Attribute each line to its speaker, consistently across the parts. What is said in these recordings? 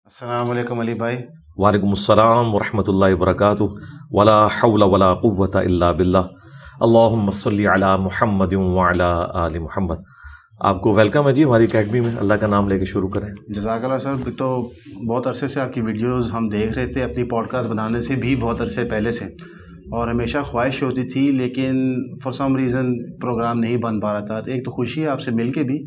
Speaker 1: السلام علیکم علی بھائی.
Speaker 2: وعلیکم السلام ورحمۃ اللہ وبرکاتہ. ولا حول ولا قوۃ الا باللہ. اللہم صلی علی محمد وعلی آل محمد. آپ کو ویلکم ہے جی ہماری اکیڈمی میں. اللہ کا نام لے کے شروع کریں.
Speaker 1: جزاک اللہ سر. تو بہت عرصے سے آپ کی ویڈیوز ہم دیکھ رہے تھے، اپنی پوڈ کاسٹ بنانے سے بھی بہت عرصے پہلے سے، اور ہمیشہ خواہش ہوتی تھی لیکن فار سم ریزن پروگرام نہیں بن پا رہا تھا. ایک تو خوشی ہے آپ سے مل کے بھی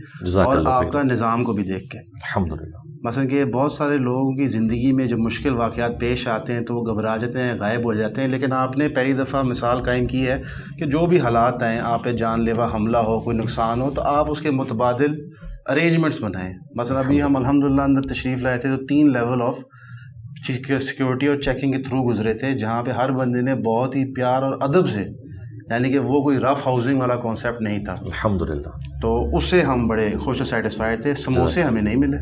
Speaker 1: اور آپ کا نظام کو بھی دیکھ کے.
Speaker 2: الحمدللہ.
Speaker 1: مثلا کہ بہت سارے لوگوں کی زندگی میں جب مشکل واقعات پیش آتے ہیں تو وہ گھبرا جاتے ہیں، غائب ہو جاتے ہیں، لیکن آپ نے پہلی دفعہ مثال قائم کی ہے کہ جو بھی حالات آئیں، آپ پہ جان لیوا حملہ ہو، کوئی نقصان ہو، تو آپ اس کے متبادل ارینجمنٹس بنائیں. مثلا ابھی ہم الحمدللہ اندر تشریف لائے تھے تو 3 لیول آف سیکیورٹی اور چیکنگ کے تھرو گزرے تھے، جہاں پہ ہر بندے نے بہت ہی پیار اور ادب سے، یعنی کہ وہ کوئی رف ہاؤسنگ والا کانسیپٹ نہیں تھا.
Speaker 2: الحمدللہ.
Speaker 1: تو اس سے ہم بڑے خوش و سیٹسفائڈ تھے. سموسے ہمیں نہیں ملے.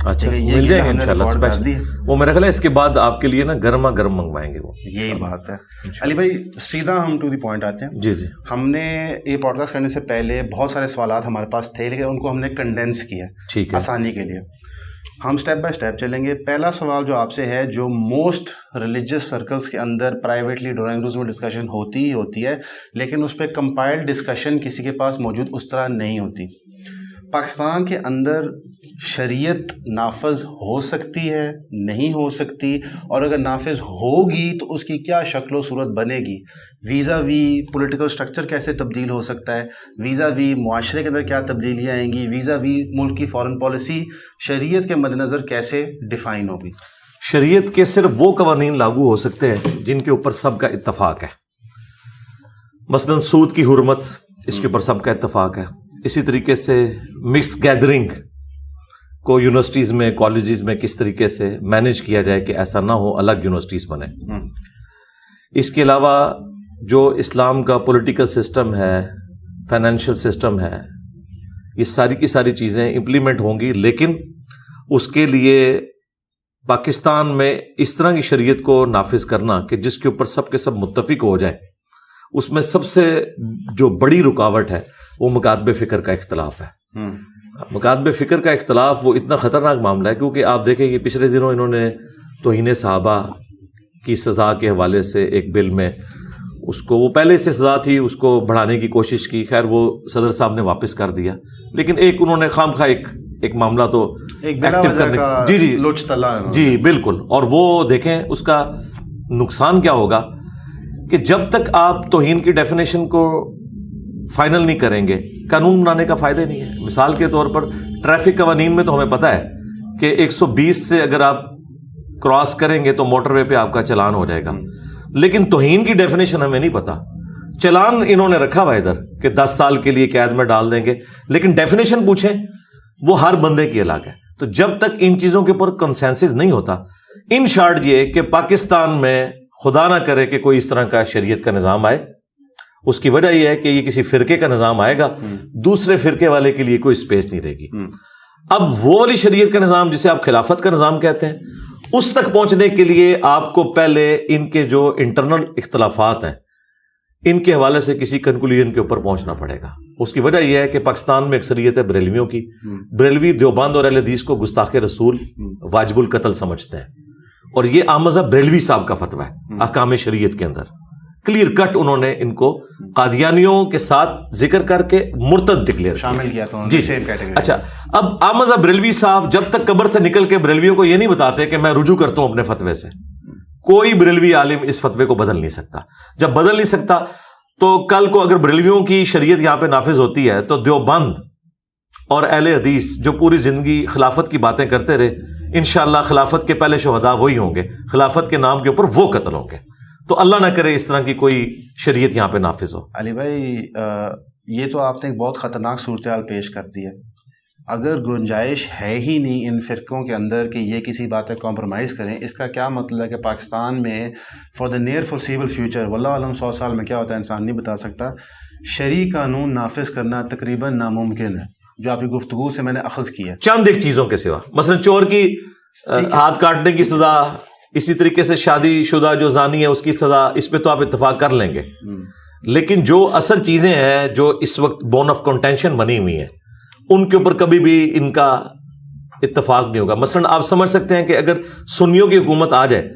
Speaker 2: اچھا مل جائیں گے انشاءاللہ اسپیشل. وہ میرا خیال ہے اس کے بعد آپ کے لیے نا گرما گرم منگوائیں گے. وہ
Speaker 1: یہی بات ہے. علی بھائی سیدھا ہم ٹو دی پوائنٹ آتے ہیں.
Speaker 2: جی جی.
Speaker 1: ہم نے یہ پوڈ کاسٹ کرنے سے پہلے بہت سارے سوالات ہمارے پاس تھے، لیکن ان کو ہم نے کنڈینس کیا
Speaker 2: ٹھیک ہے
Speaker 1: آسانی کے لیے. ہم سٹیپ بائی سٹیپ چلیں گے. پہلا سوال جو آپ سے ہے، جو موسٹ ریلیجیس سرکلز کے اندر پرائیویٹلی ڈرائنگ رومز میں ڈسکشن ہوتی ہی ہوتی ہے، لیکن اس پہ کمپائلڈ ڈسکشن کسی کے پاس موجود اس طرح نہیں ہوتی. پاکستان کے اندر شریعت نافذ ہو سکتی ہے، نہیں ہو سکتی، اور اگر نافذ ہوگی تو اس کی کیا شکل و صورت بنے گی؟ ویزا وی پولیٹیکل سٹرکچر کیسے تبدیل ہو سکتا ہے؟ ویزا وی معاشرے کے اندر کیا تبدیلیاں آئیں گی؟ ویزا وی ملک کی فارن پالیسی شریعت کے مد نظر کیسے ڈیفائن ہوگی؟
Speaker 2: شریعت کے صرف وہ قوانین لاگو ہو سکتے ہیں جن کے اوپر سب کا اتفاق ہے. مثلا سود کی حرمت، اس کے اوپر سب کا اتفاق ہے. اسی طریقے سے مکس گیدرنگ کو یونیورسٹیز میں، کالجز میں کس طریقے سے مینیج کیا جائے کہ ایسا نہ ہو، الگ یونیورسٹیز بنے. اس کے علاوہ جو اسلام کا پولیٹیکل سسٹم ہے، فائنینشیل سسٹم ہے، یہ ساری کی ساری چیزیں امپلیمنٹ ہوں گی، لیکن اس کے لیے پاکستان میں اس طرح کی شریعت کو نافذ کرنا کہ جس کے اوپر سب کے سب متفق ہو جائیں، اس میں سب سے جو بڑی رکاوٹ ہے وہ مکاتب فکر کا اختلاف ہے. مکاتب فکر کا اختلاف وہ اتنا خطرناک معاملہ ہے کیونکہ آپ دیکھیں کہ پچھلے دنوں انہوں نے توہین صحابہ کی سزا کے حوالے سے ایک بل میں اس کو، وہ پہلے سے سزا تھی، اس کو بڑھانے کی کوشش کی. خیر وہ صدر صاحب نے واپس کر دیا، لیکن ایک انہوں نے خام خواہ ایک معاملہ تو ایکٹیو کرنے جی جی جی بالکل. اور وہ دیکھیں اس کا نقصان کیا ہوگا کہ جب تک آپ توہین کی ڈیفینیشن کو فائنل نہیں کریں گے، قانون بنانے کا فائدہ نہیں ہے. مثال کے طور پر ٹریفک قوانین میں تو ہمیں پتہ ہے کہ 120 سے اگر آپ کراس کریں گے تو موٹر وے پہ آپ کا چلان ہو جائے گا، لیکن توہین کی ڈیفینیشن ہمیں نہیں پتہ. چلان انہوں نے رکھا ہوا ادھر کہ 10 سال کے لیے قید میں ڈال دیں گے، لیکن ڈیفینیشن پوچھیں وہ ہر بندے کی الگ ہے. تو جب تک ان چیزوں کے اوپر کنسنسس نہیں ہوتا، ان شارٹ یہ کہ پاکستان میں خدا نہ کرے کہ کوئی اس طرح کا شریعت کا نظام آئے، اس کی وجہ یہ ہے کہ یہ کسی فرقے کا نظام آئے گا، دوسرے فرقے والے کے لیے کوئی اسپیس نہیں رہے گی. اب وہ والی شریعت کا نظام جسے آپ خلافت کا نظام کہتے ہیں، اس تک پہنچنے کے لیے آپ کو پہلے ان کے جو انٹرنل اختلافات ہیں ان کے حوالے سے کسی کنکلوژن کے اوپر پہنچنا پڑے گا. اس کی وجہ یہ ہے کہ پاکستان میں اکثریت ہے بریلویوں کی. بریلوی دیوبند اور اہل حدیث کو گستاخ رسول واجب القتل سمجھتے ہیں، اور یہ آمزہ بریلوی صاحب کا فتویٰ ہے احکام شریعت کے اندر. کلیئر کٹ انہوں نے ان کو قادیانیوں کے ساتھ ذکر کر کے مرتد ڈکلیئر
Speaker 1: شامل کیا تھا
Speaker 2: جی سیم کیٹیگری. اچھا اب آمزہ بریلوی صاحب جب تک قبر سے نکل کے بریلویوں کو یہ نہیں بتاتے کہ میں رجوع کرتا ہوں اپنے فتوے سے، کوئی بریلوی عالم اس فتوے کو بدل نہیں سکتا. جب بدل نہیں سکتا تو کل کو اگر بریلویوں کی شریعت یہاں پہ نافذ ہوتی ہے تو دیوبند اور اہل حدیث جو پوری زندگی خلافت کی باتیں کرتے رہے، انشاءاللہ خلافت کے پہلے شہداء وہی ہوں گے، خلافت کے نام کے اوپر وہ قتل ہوں گے. تو اللہ نہ کرے اس طرح کی کوئی شریعت یہاں پہ نافذ ہو.
Speaker 1: علی بھائی یہ تو آپ نے ایک بہت خطرناک صورتحال پیش کر دی ہے. اگر گنجائش ہے ہی نہیں ان فرقوں کے اندر کہ یہ کسی بات پہ کمپرومائز کریں، اس کا کیا مطلب ہے کہ پاکستان میں for the near foreseeable future, واللہ عالم 100 سال میں کیا ہوتا ہے انسان نہیں بتا سکتا، شرعی قانون نافذ کرنا تقریباً ناممکن ہے، جو آپ کی گفتگو سے میں نے اخذ کیا.
Speaker 2: چند ایک چیزوں کے سوا، مثلا چور کی ہاتھ کاٹنے کی سزا، اسی طریقے سے شادی شدہ جو زانی ہے اس کی سزا، اس پہ تو آپ اتفاق کر لیں گے، لیکن جو اصل چیزیں ہیں جو اس وقت بون آف کنٹینشن بنی ہوئی ہیں ان کے اوپر کبھی بھی ان کا اتفاق نہیں ہوگا. مثلاً آپ سمجھ سکتے ہیں کہ اگر سنیوں کی حکومت آ جائے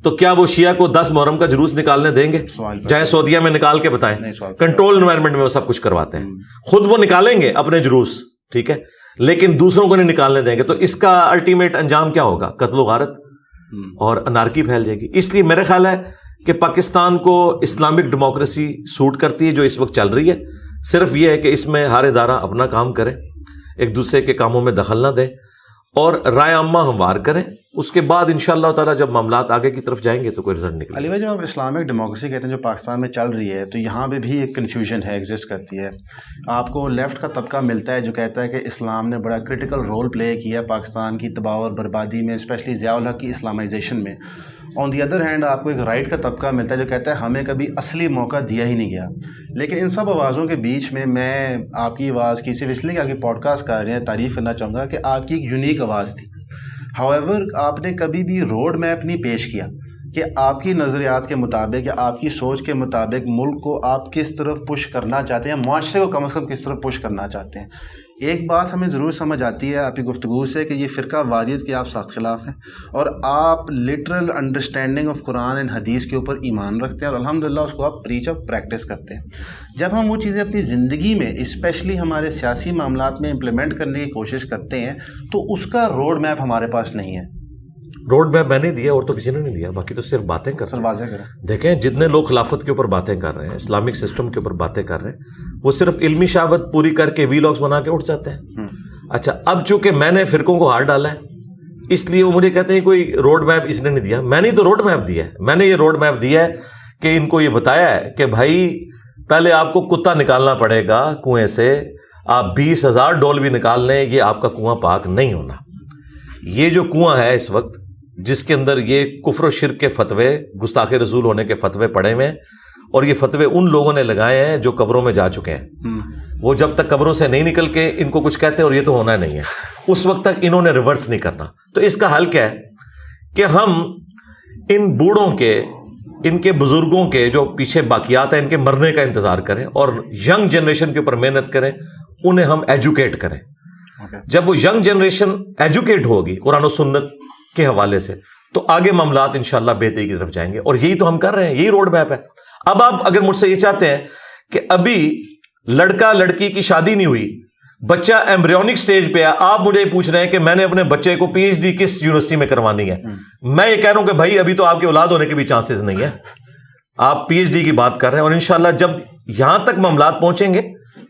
Speaker 2: تو کیا وہ شیعہ کو 10 محرم کا جلوس نکالنے دیں گے؟ چاہے سعودیہ میں نکال کے بتائیں, کنٹرول انوائرمنٹ میں وہ سب کچھ کرواتے ہیں. خود وہ نکالیں گے اپنے جلوس, ٹھیک ہے, لیکن دوسروں کو نہیں نکالنے دیں گے. تو اس کا الٹیمیٹ انجام کیا ہوگا؟ قتل و غارت اور انارکی پھیل جائے گی. اس لیے میرا خیال ہے کہ پاکستان کو اسلامک ڈیموکریسی سوٹ کرتی ہے جو اس وقت چل رہی ہے. صرف یہ ہے کہ اس میں ہر ادارہ اپنا کام کرے, ایک دوسرے کے کاموں میں دخل نہ دے اور رائے عامہ ہموار کریں. اس کے بعد انشاءاللہ تعالیٰ جب معاملات آگے کی طرف جائیں گے تو کوئی رزلٹ نکلے.
Speaker 1: علی بھائی, جب آپ اسلامک ڈیموکریسی کہتے ہیں جو پاکستان میں چل رہی ہے, تو یہاں پہ بھی ایک کنفیوژن ہے, ایگزسٹ کرتی ہے. آپ کو لیفٹ کا طبقہ ملتا ہے جو کہتا ہے کہ اسلام نے بڑا کرٹیکل رول پلے کیا پاکستان کی تباہ اور بربادی میں, اسپیشلی ضیاء الحق کی اسلامائزیشن میں. آن دی ادر ہینڈ آپ کو ایک رائٹ کا طبقہ ملتا ہے جو کہتا ہے ہمیں کبھی اصلی موقع دیا ہی نہیں گیا. لیکن ان سب آوازوں کے بیچ میں آپ کی آواز کی صرف اس لیے کہ آپ کی پوڈ کاسٹ کر رہے ہیں تعریف کرنا چاہوں گا کہ آپ کی ایک یونیک آواز تھی. ہاؤیور آپ نے کبھی بھی روڈ میپ نہیں پیش کیا کہ آپ کی نظریات کے مطابق یا آپ کی سوچ کے مطابق ملک کو آپ کس طرف پش کرنا چاہتے ہیں, معاشرے کو کم از کم کس طرف پش کرنا چاہتے ہیں. ایک بات ہمیں ضرور سمجھ آتی ہے آپ کی گفتگو سے کہ یہ فرقہ واریت کے آپ سخت خلاف ہیں اور آپ literal understanding of Quran and حدیث کے اوپر ایمان رکھتے ہیں اور الحمدللہ اس کو آپ پریچ آف پریکٹس کرتے ہیں. جب ہم وہ چیزیں اپنی زندگی میں اسپیشلی ہمارے سیاسی معاملات میں امپلیمنٹ کرنے کی کوشش کرتے ہیں تو اس کا روڈ میپ ہمارے پاس نہیں ہے.
Speaker 2: روڈ میپ میں نے دیا اور تو کسی نے نہیں دیا, باقی تو صرف باتیں کر رہے ہیں.
Speaker 1: واضح کریں,
Speaker 2: دیکھیں جتنے لوگ خلافت کے اوپر باتیں کر رہے ہیں, اسلامک سسٹم کے اوپر باتیں کر رہے ہیں, وہ صرف علمی شہادت پوری کر کے وی لاگس بنا کے اٹھ جاتے ہیں. اچھا, اب چونکہ میں نے فرقوں کو ہار ڈالا ہے اس لیے وہ مجھے کہتے ہیں کوئی روڈ میپ اس نے نہیں دیا. میں نے تو روڈ میپ دیا ہے, میں نے یہ روڈ میپ دیا ہے کہ ان کو یہ بتایا ہے کہ بھائی پہلے آپ کو کتا نکالنا پڑے گا کنویں سے, آپ 20,000 ڈول بھی نکال لیں یہ آپ کا کنواں پاک نہیں ہونا. یہ جو کنواں ہے اس وقت جس کے اندر یہ کفر و شرک کے فتوے, گستاخ رسول ہونے کے فتوے پڑے ہوئے ہیں, اور یہ فتوے ان لوگوں نے لگائے ہیں جو قبروں میں جا چکے ہیں. وہ جب تک قبروں سے نہیں نکل کے ان کو کچھ کہتے اور یہ تو ہونا نہیں ہے, اس وقت تک انہوں نے ریورس نہیں کرنا. تو اس کا حل کیا ہے کہ ہم ان بوڑھوں کے, ان کے بزرگوں کے جو پیچھے باقیات ہیں ان کے مرنے کا انتظار کریں اور ینگ جنریشن کے اوپر محنت کریں, انہیں ہم ایجوکیٹ کریں. جب وہ ینگ جنریشن ایجوکیٹ ہوگی قرآن و سنت کے حوالے سے تو آگے معاملات انشاءاللہ بہتری کی طرف جائیں گے, اور یہی تو ہم کر رہے ہیں, یہی روڈ میپ ہے. اب آپ اگر مجھ سے یہ چاہتے ہیں کہ ابھی لڑکا لڑکی کی شادی نہیں ہوئی, بچہ ایمبریونک سٹیج پہ ہے, آپ مجھے یہ پوچھ رہے ہیں کہ میں نے اپنے بچے کو پی ایچ ڈی کس یونیورسٹی میں کروانی ہے. میں یہ کہہ رہا ہوں کہ بھائی ابھی تو آپ کی اولاد ہونے کے بھی چانسز نہیں ہے, آپ پی ایچ ڈی کی بات کر رہے ہیں, اور انشاءاللہ جب یہاں تک معاملات پہنچیں گے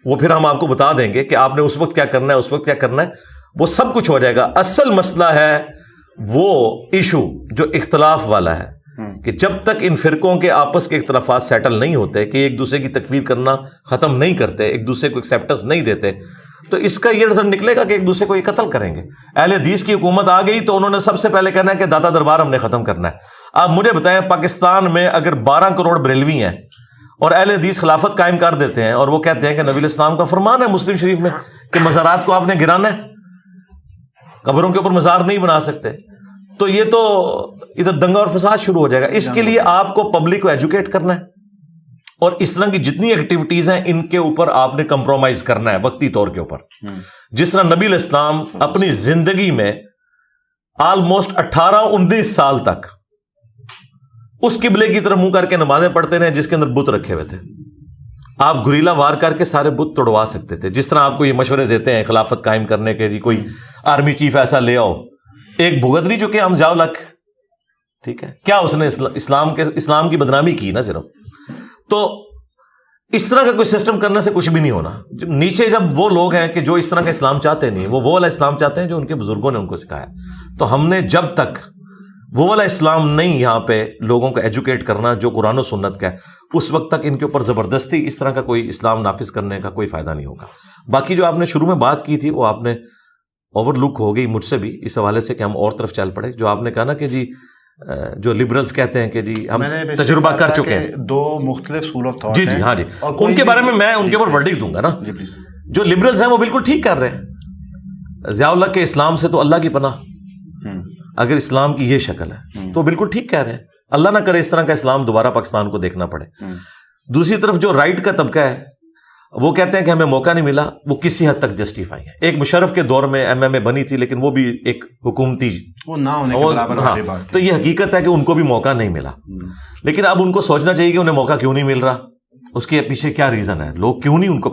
Speaker 2: وہ پھر ہم آپ کو بتا دیں گے کہ آپ نے اس وقت کیا کرنا ہے, اس وقت کیا کرنا ہے, وہ سب کچھ ہو جائے گا. اصل مسئلہ ہے وہ ایشو جو اختلاف والا ہے کہ جب تک ان فرقوں کے آپس کے اختلافات سیٹل نہیں ہوتے, کہ ایک دوسرے کی تکفیر کرنا ختم نہیں کرتے, ایک دوسرے کو ایکسیپٹنس نہیں دیتے, تو اس کا یہ رزلٹ نکلے گا کہ ایک دوسرے کو یہ قتل کریں گے. اہل حدیث کی حکومت آ گئی تو انہوں نے سب سے پہلے کہنا ہے کہ داتا دربار ہم نے ختم کرنا ہے. آپ مجھے بتائیں پاکستان میں اگر 12 کروڑ بریلوی ہیں اور اہل حدیث خلافت قائم کر دیتے ہیں اور وہ کہتے ہیں کہ نبی الاسلام کا فرمان ہے مسلم شریف میں کہ مزارات کو آپ نے گرانا ہے, قبروں کے اوپر مزار نہیں بنا سکتے, تو یہ تو ادھر دنگا اور فساد شروع ہو جائے گا. اس کے لیے آپ کو پبلک کو ایجوکیٹ کرنا ہے, اور اس طرح کی جتنی ایکٹیویٹیز ہیں ان کے اوپر آپ نے کمپرومائز کرنا ہے وقتی طور کے اوپر. جس طرح نبی الاسلام اپنی زندگی میں آلموسٹ 18-19 سال تک اس قبلے کی طرف منہ کر کے نمازیں پڑھتے رہے جس کے اندر بت رکھے ہوئے تھے. آپ گریلا وار کر کے سارے بت توڑوا سکتے تھے. جس طرح آپ کو یہ مشورے دیتے ہیں خلافت قائم کرنے کے, جی کوئی آرمی چیف ایسا لے آؤ, ایک بھگت نہیں چکے ہم ضیاء الحق, ٹھیک ہے, کیا اس نے اسلام کی بدنامی کی نا صرف. تو اس طرح کا کوئی سسٹم کرنے سے کچھ بھی نہیں ہونا. نیچے جب وہ لوگ ہیں کہ جو اس طرح کا اسلام چاہتے نہیں, وہ والا اسلام چاہتے ہیں جو ان کے بزرگوں نے ان کو سکھایا. تو ہم نے جب تک وہ والا اسلام نہیں یہاں پہ لوگوں کو ایجوکیٹ کرنا جو قرآن و سنت کا ہے, اس وقت تک ان کے اوپر زبردستی اس طرح کا کوئی اسلام نافذ کرنے کا کوئی فائدہ نہیں ہوگا. باقی جو آپ نے شروع میں بات کی تھی وہ آپ نے اوور لک ہو گئی مجھ سے بھی اس حوالے سے کہ ہم اور طرف چل پڑے. جو آپ نے کہا نا کہ جی جو لبرلز کہتے ہیں کہ جی ہم تجربہ کر چکے ہیں,
Speaker 1: 2 مختلف اسکول آف تھاٹ,
Speaker 2: جی جی ہاں جی, ان کے بارے میں ان کے اوپر ورڈکٹ دوں گا نا. جو لبرلز ہیں وہ بالکل ٹھیک کر رہے ہیں. ضیاء الحق کے اسلام سے تو اللہ کی پناہ, اگر اسلام کی یہ شکل ہے تو بالکل ٹھیک کہہ رہے ہیں. اللہ نہ کرے اس طرح کا اسلام دوبارہ پاکستان کو دیکھنا پڑے. دوسری طرف جو رائٹ کا طبقہ ہے وہ کہتے ہیں کہ ہمیں موقع نہیں ملا، وہ کسی حد تک جسٹیفائی ہے. ایک مشرف کے دور میں MMA بنی تھی، لیکن وہ بھی ایک حکومتی
Speaker 1: وہ نہ ہونے کے برابر والی بات تھی.
Speaker 2: تو یہ حقیقت ہے کہ ان کو بھی موقع نہیں ملا. لیکن اب ان کو سوچنا چاہیے کہ انہیں موقع کیوں نہیں مل رہا، اس کے پیچھے کیا ریزن ہے، لوگ کیوں نہیں ان کو